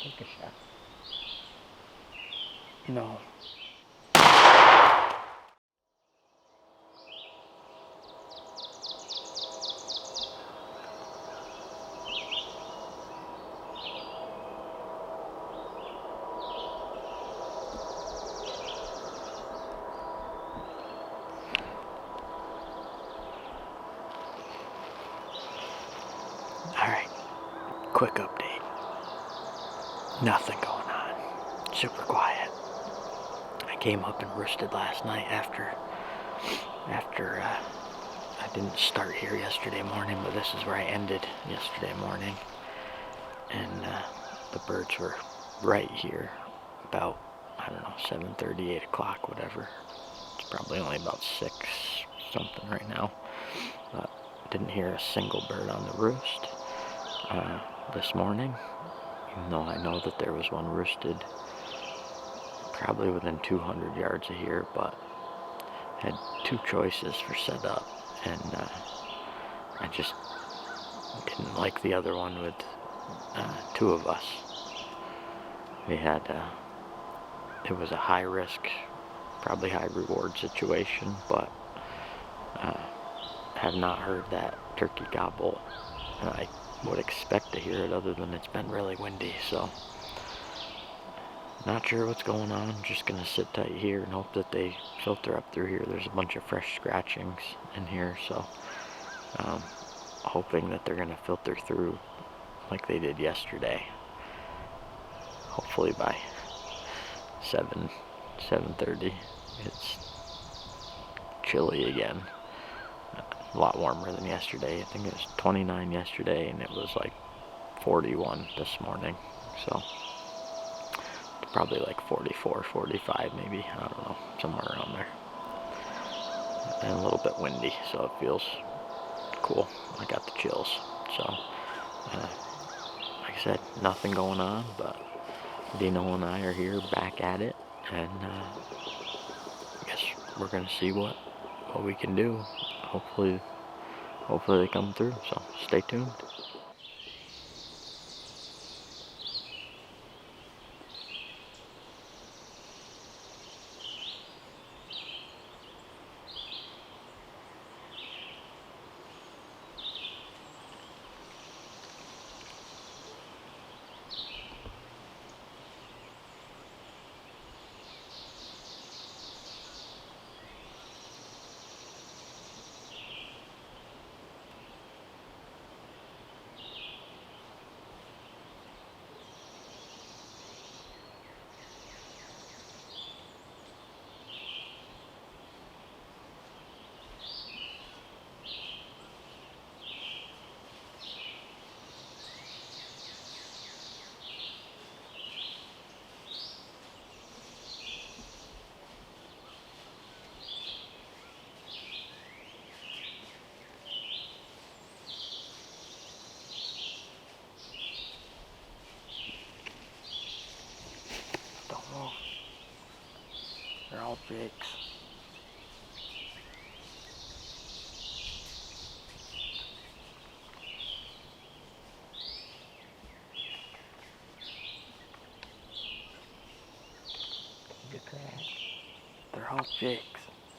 Take a shot. No. Alright, quick update. Nothing going on. Super quiet. I came up and roosted last night after I didn't start here yesterday morning, but this is where I ended yesterday morning. And the birds were right here about, I don't know, 7:30, 8 o'clock, whatever. It's probably only about 6 something right now. But didn't hear a single bird on the roost this morning, even though I know that there was one roosted probably within 200 yards of here, but had 2 choices for setup, and I just didn't like the other one with 2 of us. We had, it was a high risk, probably high reward situation, but have not heard that turkey gobble. I would expect to hear it, other than it's been really windy, so not sure what's going on. Just gonna sit tight here and hope that they filter up through here. There's a bunch of fresh scratchings in here, so hoping that they're gonna filter through like they did yesterday. Hopefully by 7:30. It's chilly again. A lot warmer than yesterday. I think it was 29 yesterday, and it was like 41 this morning. So probably like 44, 45 maybe. I don't know, somewhere around there. And a little bit windy, so it feels cool. I got the chills. So, like I said, nothing going on, but Dino and I are here back at it, and I guess we're gonna see what we can do. Hopefully they come through, so stay tuned. They're all jakes. Good crack. They're all jakes.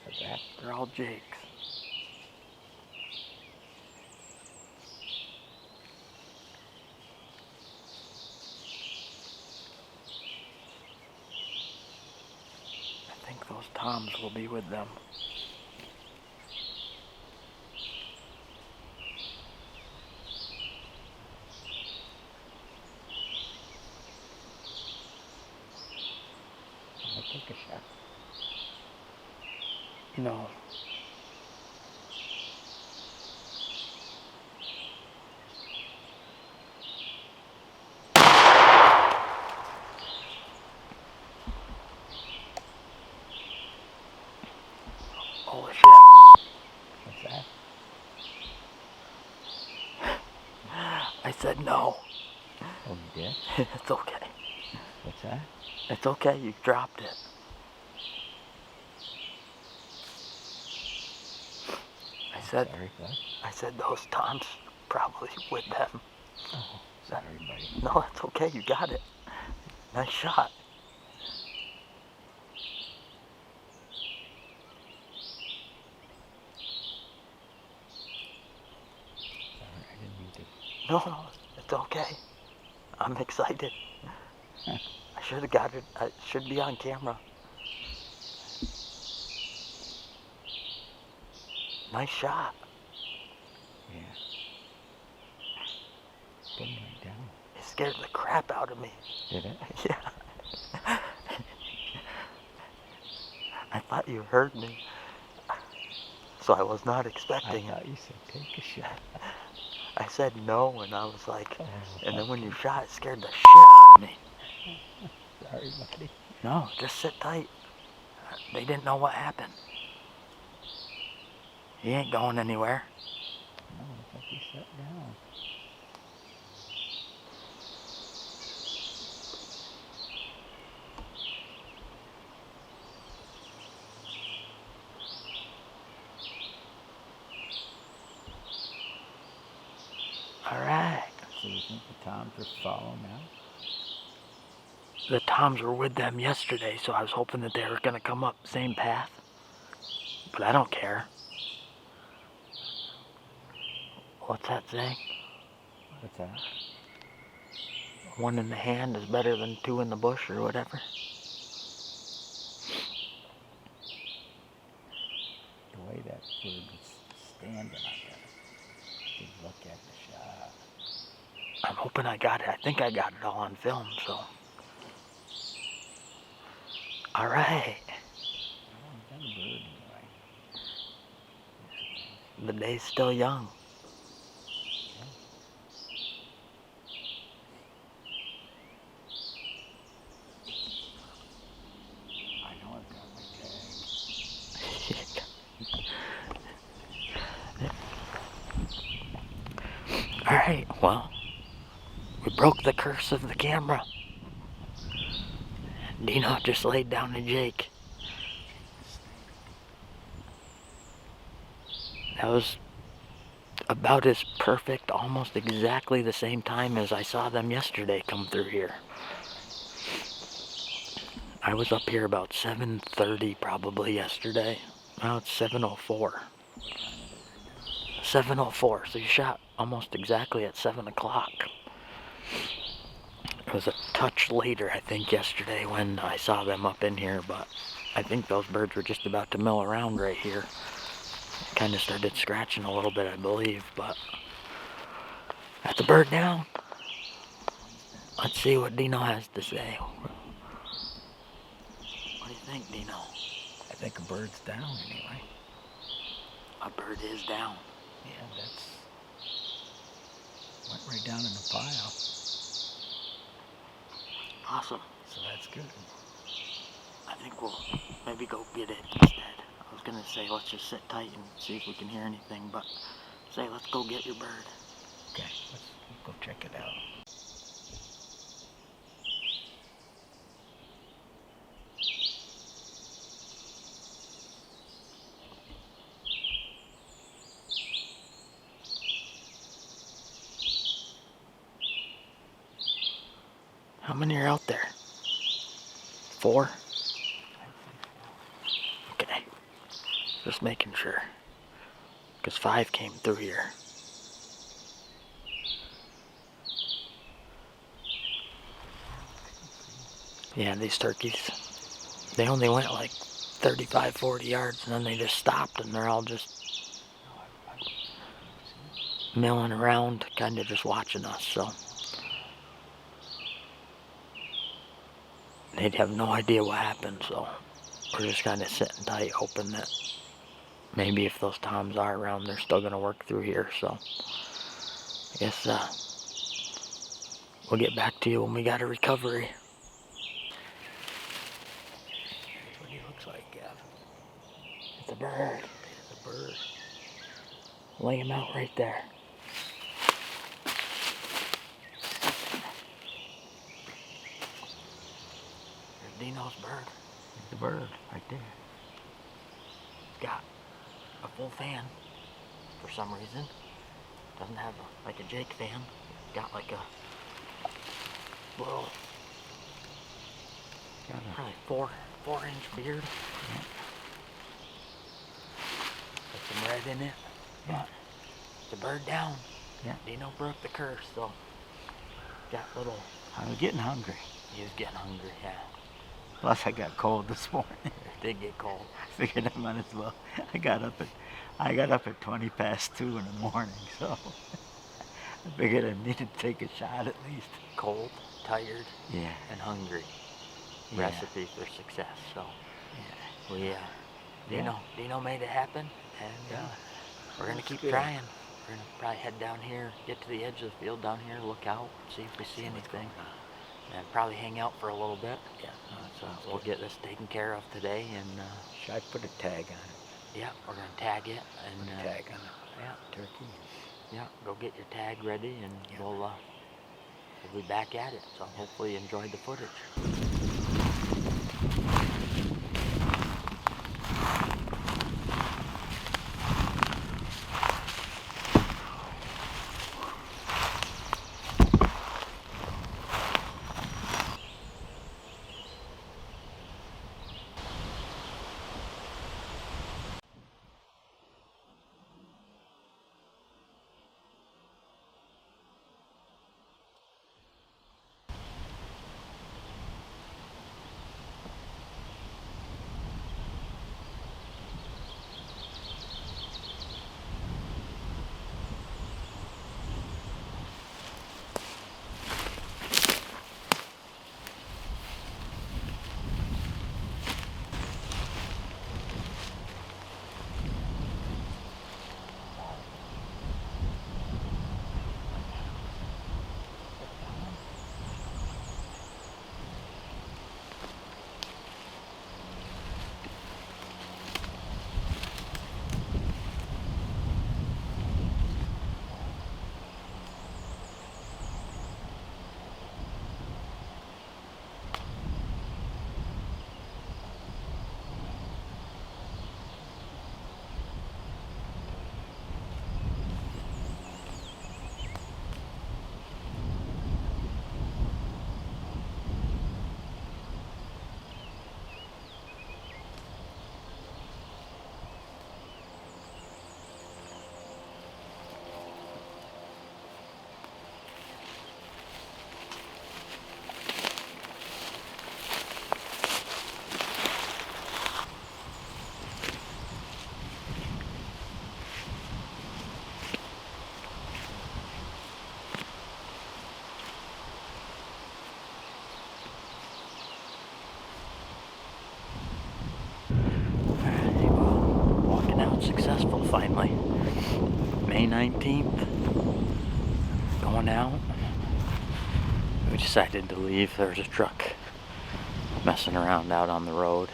What's that? They're all jakes. I think those toms will be with them. I'll take a shot. No. Holy shit. What's that? I said no. Oh, you did? It's okay. What's that? It's okay, you dropped it. Sorry, bud. I said those toms probably with them. Oh, sorry, buddy. No, that's okay, you got it. Nice shot. Sorry, I didn't mean to. No, it's okay. I'm excited. I should have got it. I should be on camera. Nice shot. Yeah. Put him right down. It scared the crap out of me. Did it? Yeah. I thought you heard me. So I was not expecting I it. thought you said take a shot. I said no, and I was like, Oh, and then when you okay. shot, it scared the shit out of me. Sorry, buddy. No, just sit tight. They didn't know what happened. He ain't going anywhere. No, I thought you sat down. All right. So you think the toms are following now? The toms were with them yesterday, so I was hoping that they were going to come up the same path. But I don't care. What's that saying? What's that? One in the hand is better than two in the bush or whatever. The way that bird was standing, I gotta take a look at the shot. I'm hoping I got it. I think I got it all on film, so. All right. Oh, you got a bird anyway. The day's still young. Yeah. I know I've got my tag. All right, well, we broke the curse of the camera. Dino just laid down to Jake. That was about as perfect, almost exactly the same time as I saw them yesterday come through here. I was up here about 7:30 probably yesterday. Now it's 7:04. 7:04, so you shot almost exactly at 7 o'clock. It was a touch later, I think, yesterday when I saw them up in here, but I think those birds were just about to mill around right here. Kind of started scratching a little bit, I believe, but got the bird down. Let's see what Dino has to say. What do you think, Dino? I think a bird's down anyway. A bird is down. Yeah, that's went right down in the pile. Awesome. So that's good. I think we'll maybe go get it instead. I was gonna say let's just sit tight and see if we can hear anything, but say let's go get your bird. Okay, let's go check it out. How many are out there? 4? Okay. Just making sure. Because 5 came through here. Yeah, these turkeys, they only went like 35, 40 yards and then they just stopped and they're all just milling around, kind of just watching us, so. They'd have no idea what happened, so we're just kind of sitting tight, hoping that maybe if those toms are around, they're still going to work through here, so. I guess we'll get back to you when we got a recovery. Here's what he looks like, Gav. It's a bird. It's a bird. Lay him out right there. There's Dino's bird. There's the bird right there. Got a full fan for some reason. Doesn't have like a Jake fan. Got like a little Probably 4-inch beard. Yeah. With some red in it. Yeah. The bird down. Yeah. Dino broke the curse, so got little. I was getting hungry. He was getting hungry, yeah. Plus I got cold this morning. It did get cold. I figured I might as well. I got up at 20 past 2 in the morning, so I figured I needed to take a shot at least. Cold, tired, Yeah. and hungry. Yeah. Recipe for success. So Yeah. Dino made it happen, and we're gonna keep trying. We're gonna probably head down here, get to the edge of the field down here, look out, see if we see anything, and probably hang out for a little bit. Yeah. So we'll get this taken care of today, and Should I put a tag on it? yeah, we're gonna tag it and Put a tag on it. yeah, Turkey. yeah, go get your tag ready, and we'll be back at it. So hopefully you enjoyed the footage. Walking out successful finally. May 19th. Going out. We decided to leave. There was a truck messing around out on the road.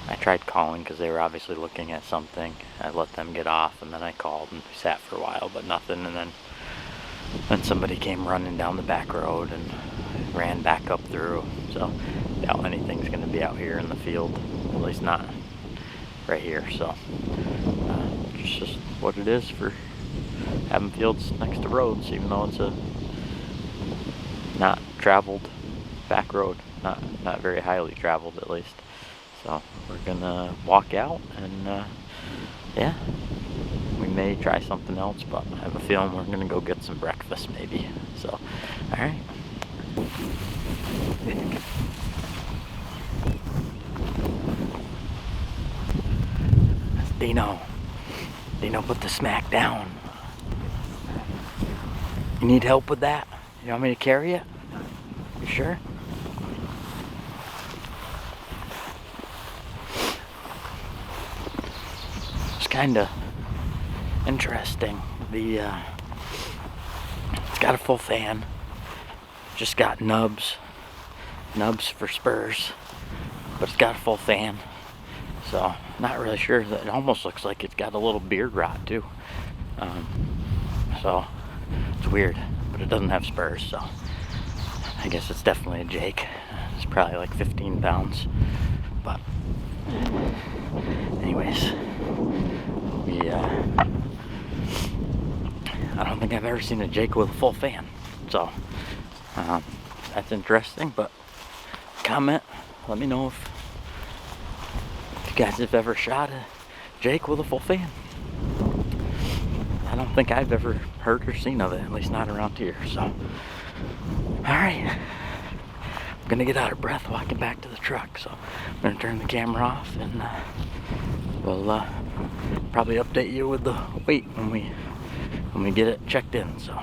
I tried calling because they were obviously looking at something. I let them get off, and then I called and we sat for a while, but nothing. And then somebody came running down the back road and ran back up through. So doubt anything's going to be out here in the field, at least not right here. So it's just what it is for having fields next to roads, even though it's a not traveled back road, not very highly traveled at least. So we're gonna walk out, and yeah, we may try something else, but I have a feeling we're gonna go get some breakfast maybe. So all right. That's Dino. Dino put the smack down. You need help with that? You want me to carry it? You sure? It's kind of interesting. It's got a full fan. Just got nubs for spurs, but it's got a full fan. So not really sure. It almost looks like it's got a little beard rot too. So it's weird, but it doesn't have spurs, so I guess it's definitely a Jake. It's probably like 15 pounds, but anyways, I don't think I've ever seen a Jake with a full fan, so that's interesting, but comment. Let me know if you guys have ever shot a Jake with a full fan. I don't think I've ever heard or seen of it, at least not around here. So, alright. I'm gonna get out of breath walking back to the truck, so I'm gonna turn the camera off and we'll probably update you with the weight when we get it checked in. So.